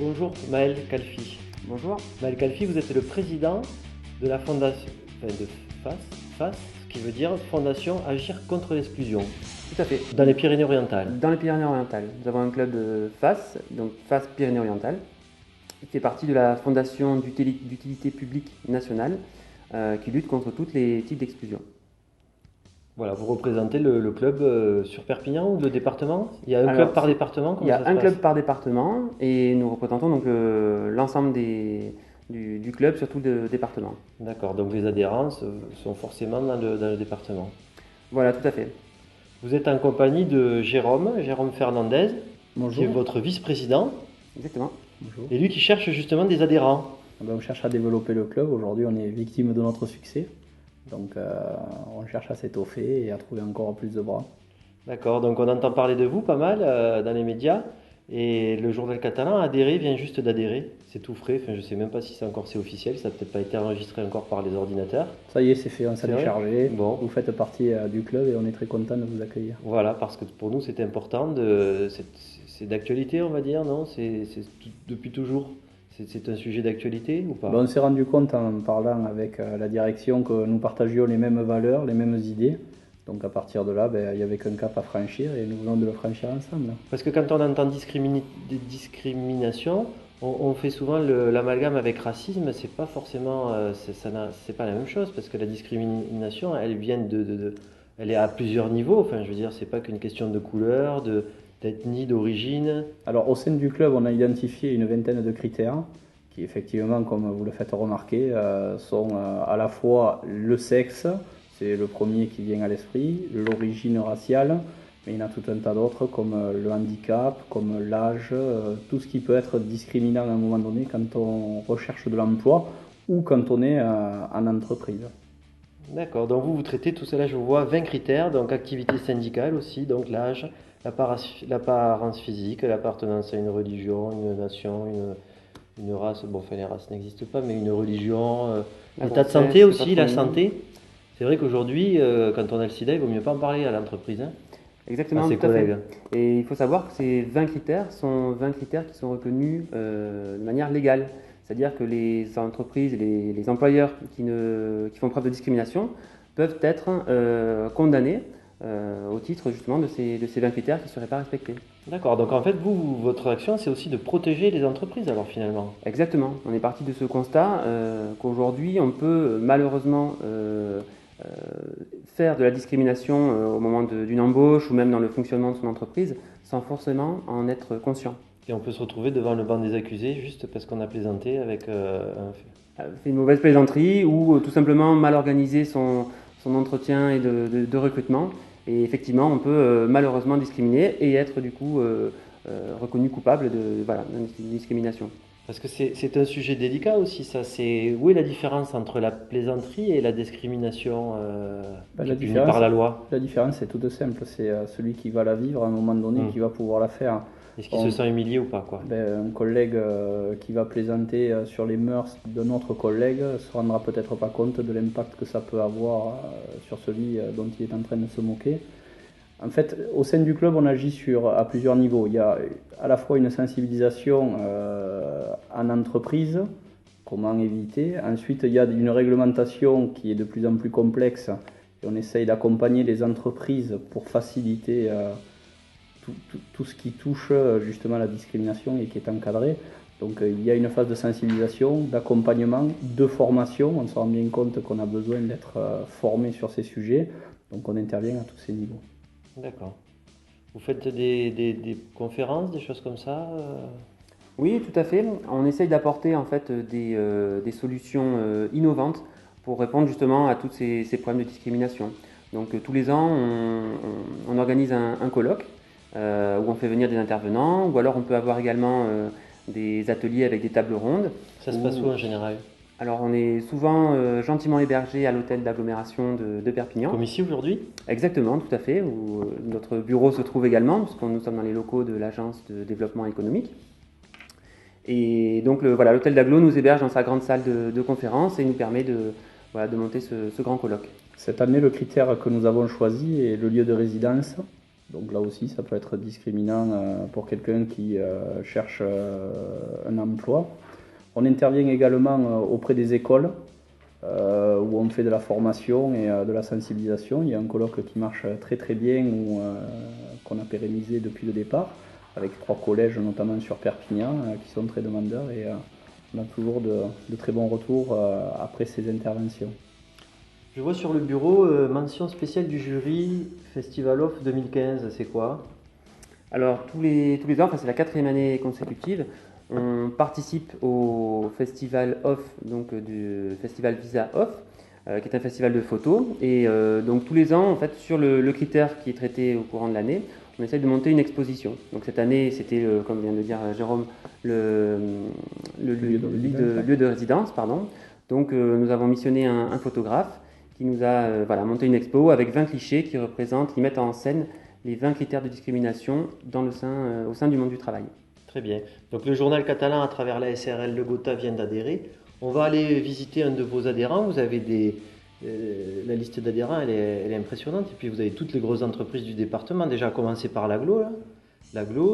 Bonjour Maël Kalfi. Bonjour. Maël Kalfi, vous êtes le président de la fondation de FAS, ce qui veut dire Fondation Agir contre l'exclusion, Tout à fait. dans les Pyrénées-Orientales. Dans les Pyrénées-Orientales, nous avons un club de FAS, donc FAS Pyrénées-Orientales, qui fait partie de la Fondation d'utilité publique nationale, qui lutte contre tous les types d'exclusion. Voilà, vous représentez le club sur Perpignan ou le département? Il y a un Alors, club par département? Il y a Comment ça un se club passe? par département et nous représentons donc l'ensemble du club sur tout le département. D'accord, donc les adhérents sont forcément dans le département. Voilà, tout à fait. Vous êtes en compagnie de Jérôme Fernandez, qui est Bonjour. votre vice-président, Exactement. Bonjour. et lui qui cherche justement des adhérents. On cherche à développer le club. Aujourd'hui, on est victime de notre succès. Donc, on cherche à s'étoffer et à trouver encore plus de bras. D'accord, donc on entend parler de vous pas mal dans les médias, et le journal catalan Adhérer vient juste d'adhérer, c'est tout frais, enfin, je ne sais même pas si c'est officiel, ça n'a peut-être pas été enregistré encore par les ordinateurs. Ça y est, c'est fait, on s'est C'est vrai. déchargé. Bon. Vous faites partie du club et on est très content de vous accueillir. Voilà, parce que pour nous c'est important, c'est d'actualité on va dire, non? Depuis toujours, c'est un sujet d'actualité ou pas? On s'est rendu compte en parlant avec la direction que nous partagions les mêmes valeurs, les mêmes idées. Donc à partir de là, il n'y avait qu'un cap à franchir et nous venons de le franchir ensemble. Parce que quand on entend discrimination, on fait souvent l'amalgame avec racisme, c'est pas forcément, c'est pas la même chose, parce que la discrimination, elle vient elle est à plusieurs niveaux, enfin je veux dire, c'est pas qu'une question de couleur, d'ethnie, d'origine. Alors au sein du club, on a identifié une vingtaine de critères qui effectivement, comme vous le faites remarquer, sont à la fois le sexe, c'est le premier qui vient à l'esprit, l'origine raciale, mais il y en a tout un tas d'autres comme le handicap, comme l'âge, tout ce qui peut être discriminant à un moment donné quand on recherche de l'emploi ou quand on est en entreprise. D'accord, donc vous traitez tout cela, je vois 20 critères, donc activité syndicale aussi, donc l'âge, l'apparence physique, l'appartenance à une religion, une nation, une race, bon enfin les races n'existent pas, mais une religion, La l'état de grossesse, santé le aussi, la patronyme. santé. C'est vrai qu'aujourd'hui, quand on a le sida, il vaut mieux pas en parler à l'entreprise, hein, Exactement, à ses tout à fait. collègues. Et il faut savoir que ces 20 critères sont 20 critères qui sont reconnus de manière légale. C'est-à-dire que les entreprises, les employeurs qui font preuve de discrimination peuvent être condamnés au titre justement de ces 20 critères qui ne seraient pas respectés. D'accord, donc en fait, votre action, c'est aussi de protéger les entreprises alors finalement. Exactement. On est parti de ce constat qu'aujourd'hui, on peut malheureusement faire de la discrimination au moment d'une embauche ou même dans le fonctionnement de son entreprise sans forcément en être conscient. Et on peut se retrouver devant le banc des accusés juste parce qu'on a plaisanté avec Fait une mauvaise plaisanterie ou tout simplement mal organiser son entretien et de recrutement. Et effectivement, on peut malheureusement discriminer et être du coup reconnu coupable d'une discrimination. Parce que c'est un sujet délicat aussi, ça. Où est la différence entre la plaisanterie et la discrimination qui est punie par la loi? La différence est toute simple, c'est celui qui va la vivre à un moment donné qui va pouvoir la faire. Est-ce qu'il se sent humilié ou pas, quoi? Un collègue qui va plaisanter sur les mœurs d'un autre collègue se rendra peut-être pas compte de l'impact que ça peut avoir sur celui dont il est en train de se moquer. En fait, au sein du club, on agit à plusieurs niveaux. Il y a à la fois une sensibilisation en entreprise, comment éviter. Ensuite, il y a une réglementation qui est de plus en plus complexe et on essaye d'accompagner les entreprises pour faciliter tout ce qui touche justement à la discrimination et qui est encadré. Donc il y a une phase de sensibilisation, d'accompagnement, de formation. On se rend bien compte qu'on a besoin d'être formé sur ces sujets. Donc on intervient à tous ces niveaux. D'accord. Vous faites des conférences, des choses comme ça Oui, tout à fait. On essaye d'apporter en fait des solutions innovantes pour répondre justement à tous ces problèmes de discrimination. Donc tous les ans, on organise un colloque où on fait venir des intervenants, ou alors on peut avoir également des ateliers avec des tables rondes. Ça se passe où en général? Alors on est souvent gentiment hébergé à l'hôtel d'agglomération de Perpignan. Comme ici aujourd'hui? Exactement, tout à fait, où notre bureau se trouve également, puisque nous sommes dans les locaux de l'Agence de développement économique. Et donc l'hôtel d'agglo nous héberge dans sa grande salle de conférence et nous permet de monter ce grand colloque. Cette année, le critère que nous avons choisi est le lieu de résidence. Donc là aussi, ça peut être discriminant pour quelqu'un qui cherche un emploi. On intervient également auprès des écoles où on fait de la formation et de la sensibilisation. Il y a un colloque qui marche très très bien qu'on a pérennisé depuis le départ, avec 3 collèges notamment sur Perpignan qui sont très demandeurs et on a toujours de très bons retours après ces interventions. Je vois sur le bureau mention spéciale du jury Festival Off 2015, c'est quoi? Alors tous les ans, enfin, c'est la 4e année consécutive, on participe au Festival Off, donc du Festival Visa Off, qui est un festival de photos. Et donc tous les ans, en fait, sur le critère qui est traité au courant de l'année, on essaye de monter une exposition. Donc cette année, c'était, comme vient de dire Jérôme, le lieu de résidence, pardon. Donc nous avons missionné un photographe qui nous a monté une expo avec 20 clichés qui représentent, qui mettent en scène les 20 critères de discrimination au sein du monde du travail. Très bien. Donc le journal catalan, à travers la SRL Le Gotha, vient d'adhérer. On va aller visiter un de vos adhérents. Vous avez la liste d'adhérents, elle est impressionnante. Et puis vous avez toutes les grosses entreprises du département, déjà à commencer par l'Aglo,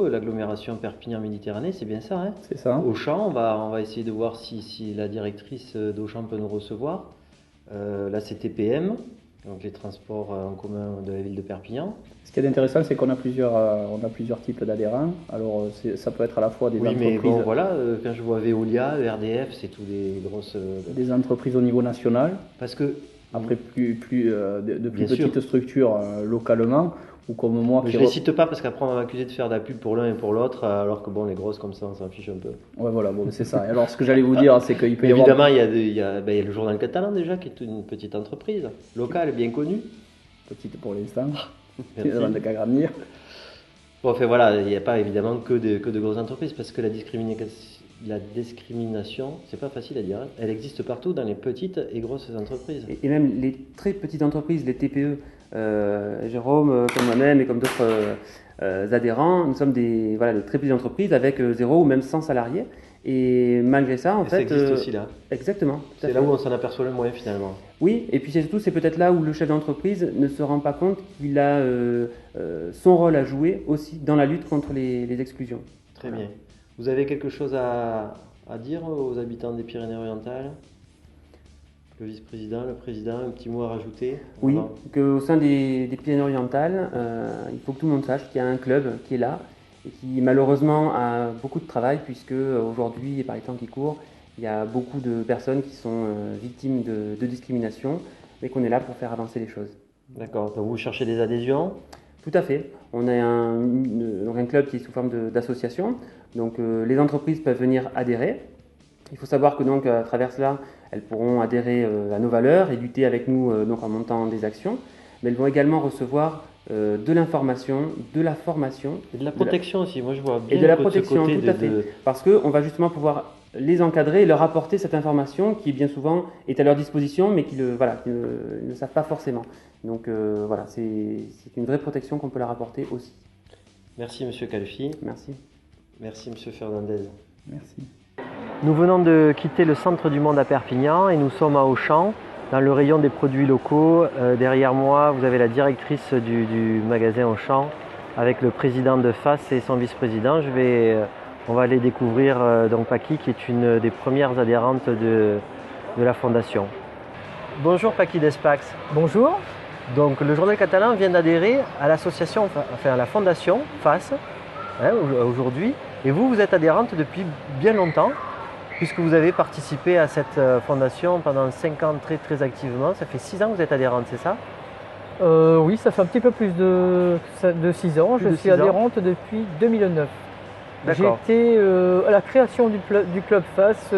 l'agglomération Perpignan-Méditerranée, c'est bien ça, hein? C'est ça. Auchan, on va essayer de voir si la directrice d'Auchan peut nous recevoir. La CTPM, donc les transports en commun de la ville de Perpignan. Ce qui est intéressant, c'est qu'on a plusieurs types d'adhérents. Alors, ça peut être à la fois des entreprises... Oui, mais bon, voilà, quand je vois Veolia, RDF, c'est tous des grosses... Des entreprises au niveau national. Parce que... Après, de plus petites structures localement, ou comme moi... Je ne les cite pas parce qu'après, on va m'accuser de faire de la pub pour l'un et pour l'autre, alors que bon, les grosses comme ça, on s'en fiche un peu. Ouais, voilà, bon, c'est ça. Alors, ce que j'allais vous dire, c'est qu'il peut y avoir... Évidemment, il y a le journal catalan déjà, qui est une petite entreprise locale, bien connue. Petite pour l'instant. Avant de grandir. Bon, enfin voilà, il n'y a pas évidemment que de grosses entreprises, parce que la discrimination, c'est pas facile à dire, hein. Elle existe partout dans les petites et grosses entreprises. Et même les très petites entreprises, les TPE, Jérôme, comme moi-même et comme d'autres adhérents, nous sommes des très petites entreprises avec 0 ou même 100 salariés. Et malgré ça, en fait... Ça existe aussi là. Exactement. C'est là où on s'en aperçoit le moins finalement. Oui, et puis c'est peut-être là où le chef d'entreprise ne se rend pas compte qu'il a son rôle à jouer aussi dans la lutte contre les exclusions. Très bien. Vous avez quelque chose à dire aux habitants des Pyrénées-Orientales? Le vice-président, le président, un petit mot à rajouter? Oui, qu'au sein des Pyrénées-Orientales, il faut que tout le monde sache qu'il y a un club qui est là et qui malheureusement a beaucoup de travail puisque aujourd'hui, et par les temps qui courent, il y a beaucoup de personnes qui sont victimes de discrimination et qu'on est là pour faire avancer les choses. D'accord, donc vous cherchez des adhésions? Tout à fait. On a un club qui est sous forme d'association. Donc les entreprises peuvent venir adhérer. Il faut savoir que donc à travers cela, elles pourront adhérer à nos valeurs et lutter avec nous donc en montant des actions. Mais elles vont également recevoir de l'information, de la formation. Et de la protection aussi, moi je vois bien. Et de la protection, tout à fait. Parce qu'on va justement pouvoir les encadrer et leur apporter cette information qui bien souvent est à leur disposition mais qui ne savent pas forcément. Donc voilà, c'est une vraie protection qu'on peut leur apporter aussi. Merci Monsieur Calfi. Merci. Merci Monsieur Fernandez. Merci. Nous venons de quitter le centre du monde à Perpignan et nous sommes à Auchan, dans le rayon des produits locaux. Derrière moi, vous avez la directrice du magasin Auchan avec le président de FAS et son vice-président. On va aller découvrir donc Paqui, qui est une des premières adhérentes de la fondation. Bonjour Paqui Despax. Bonjour. Donc le journal catalan vient d'adhérer à l'association, à la fondation FAS aujourd'hui. Et vous êtes adhérente depuis bien longtemps, puisque vous avez participé à cette fondation pendant 5 ans très très activement. Ça fait 6 ans que vous êtes adhérente, c'est ça? Oui, ça fait un petit peu plus de 6 ans. Je suis adhérente depuis 2009. J'ai été à la création du club FAS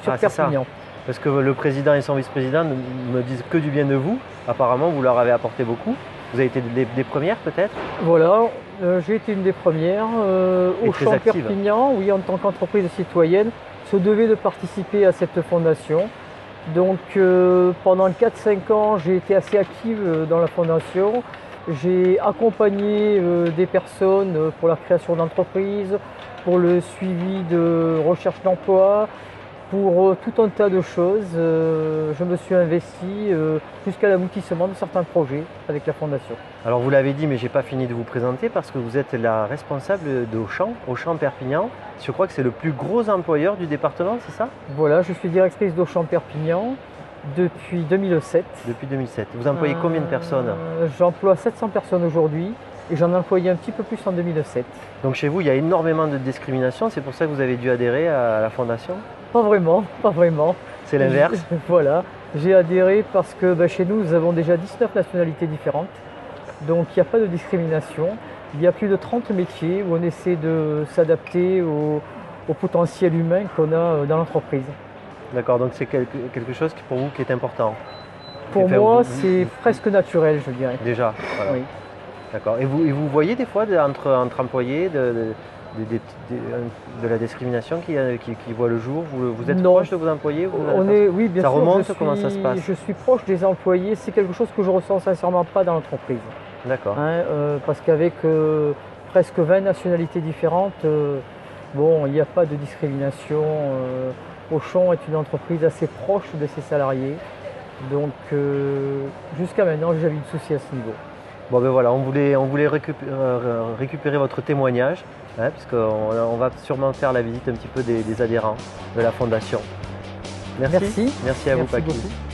sur Perpignan. Parce que le président et son vice-président ne me disent que du bien de vous. Apparemment, vous leur avez apporté beaucoup. Vous avez été des premières peut-être? Voilà, j'ai été une des premières. Auchan Perpignan, oui, en tant qu'entreprise citoyenne, se devait de participer à cette fondation. Donc pendant 4-5 ans, j'ai été assez active dans la fondation. J'ai accompagné des personnes pour la création d'entreprises, pour le suivi de recherche d'emploi. pour tout un tas de choses. Je me suis investi jusqu'à l'aboutissement de certains projets avec la Fondation. Alors vous l'avez dit, mais je n'ai pas fini de vous présenter parce que vous êtes la responsable d'Auchan Perpignan. Je crois que c'est le plus gros employeur du département, c'est ça? Voilà, je suis directrice d'Auchan Perpignan depuis 2007. Depuis 2007. Vous employez combien de personnes? J'emploie 700 personnes aujourd'hui et j'en ai employé un petit peu plus en 2007. Donc chez vous, il y a énormément de discrimination, c'est pour ça que vous avez dû adhérer à la Fondation? Pas vraiment, pas vraiment. C'est l'inverse? Voilà, j'ai adhéré parce que chez nous, nous avons déjà 19 nationalités différentes. Donc il n'y a pas de discrimination. Il y a plus de 30 métiers où on essaie de s'adapter au potentiel humain qu'on a dans l'entreprise. D'accord, donc c'est quelque chose qui, pour vous qui est important? Pour moi, c'est presque naturel, je dirais. Déjà, voilà. Oui. D'accord. Et vous voyez des fois entre employés de la discrimination qui voit le jour? Vous êtes proche de vos employés? Oui, bien sûr. Ça remonte? Comment ça se passe? Je suis proche des employés. C'est quelque chose que je ressens sincèrement pas dans l'entreprise. D'accord. Parce qu'avec presque 20 nationalités différentes, bon, il n'y a pas de discrimination. Auchan est une entreprise assez proche de ses salariés. Donc jusqu'à maintenant, j'ai jamais eu de souci à ce niveau. Bon ben voilà, on voulait récupérer votre témoignage, puisqu'on va sûrement faire la visite un petit peu des adhérents de la Fondation. Merci. Merci À vous, Paqui. Beaucoup.